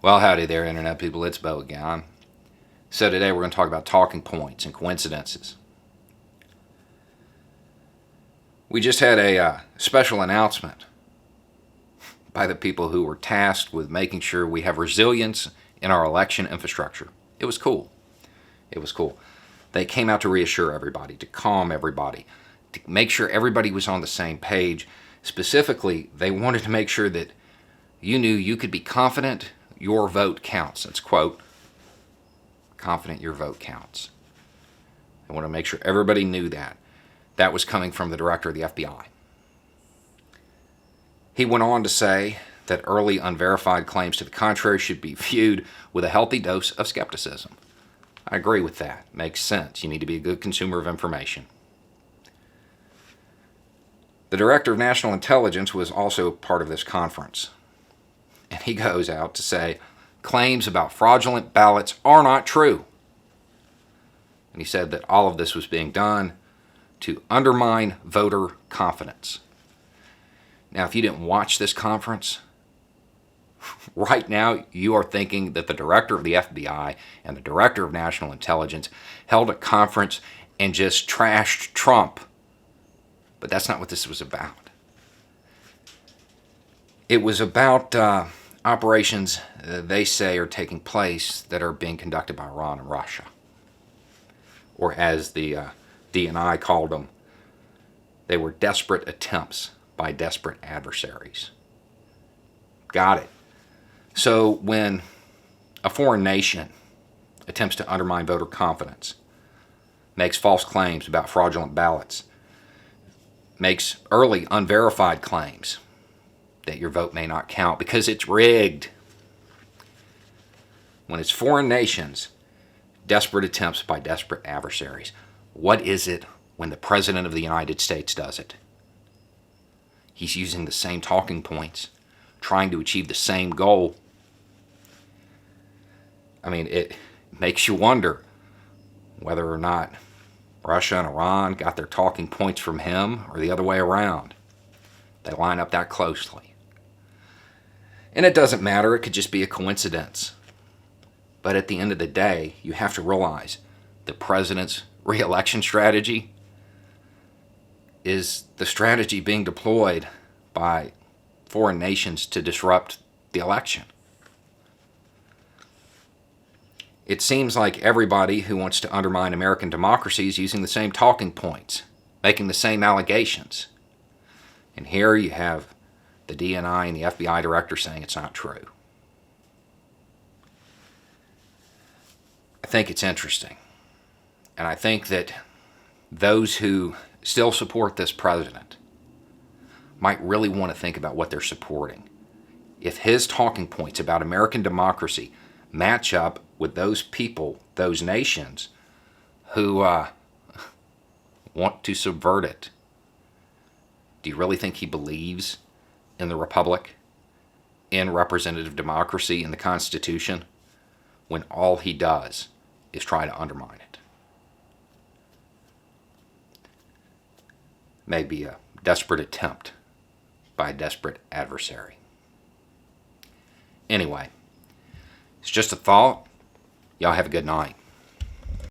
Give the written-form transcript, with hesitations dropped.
Well, howdy there, Internet people. It's Bo again. So today we're going to talk about talking points and coincidences. We just had a special announcement by the people who were tasked with making sure we have resilience in our election infrastructure. It was cool. It was cool. They came out to reassure everybody, to calm everybody, to make sure everybody was on the same page. Specifically, they wanted to make sure that you knew you could be confident your vote counts. That's quote, confident your vote counts. I want to make sure everybody knew that. That was coming from the director of the FBI. He went on to say that early unverified claims to the contrary should be viewed with a healthy dose of skepticism. I agree with that. Makes sense. You need to be a good consumer of information. The director of national intelligence was also part of this conference. And he goes out to say, claims about fraudulent ballots are not true. And he said that all of this was being done to undermine voter confidence. Now, if you didn't watch this conference, right now you are thinking that the director of the FBI and the director of national intelligence held a conference and just trashed Trump. But that's not what this was about. It was about operations they say are taking place that are being conducted by Iran and Russia. Or as the DNI called them, they were desperate attempts by desperate adversaries. Got it. So when a foreign nation attempts to undermine voter confidence, makes false claims about fraudulent ballots, makes early unverified claims that your vote may not count because it's rigged. When it's foreign nations, desperate attempts by desperate adversaries. What is it when the President of the United States does it? He's using the same talking points, trying to achieve the same goal. I mean, it makes you wonder whether or not Russia and Iran got their talking points from him or the other way around. They line up that closely. And it doesn't matter, it could just be a coincidence. But at the end of the day, you have to realize the president's re-election strategy is the strategy being deployed by foreign nations to disrupt the election. It seems like everybody who wants to undermine American democracy is using the same talking points, making the same allegations. And here you have the DNI and the FBI director saying it's not true. I think it's interesting. And I think that those who still support this president might really want to think about what they're supporting. If his talking points about American democracy match up with those people, those nations who want to subvert it, do you really think he believes in the Republic, in representative democracy, in the Constitution, when all he does is try to undermine it? Maybe a desperate attempt by a desperate adversary. Anyway, it's just a thought. Y'all have a good night.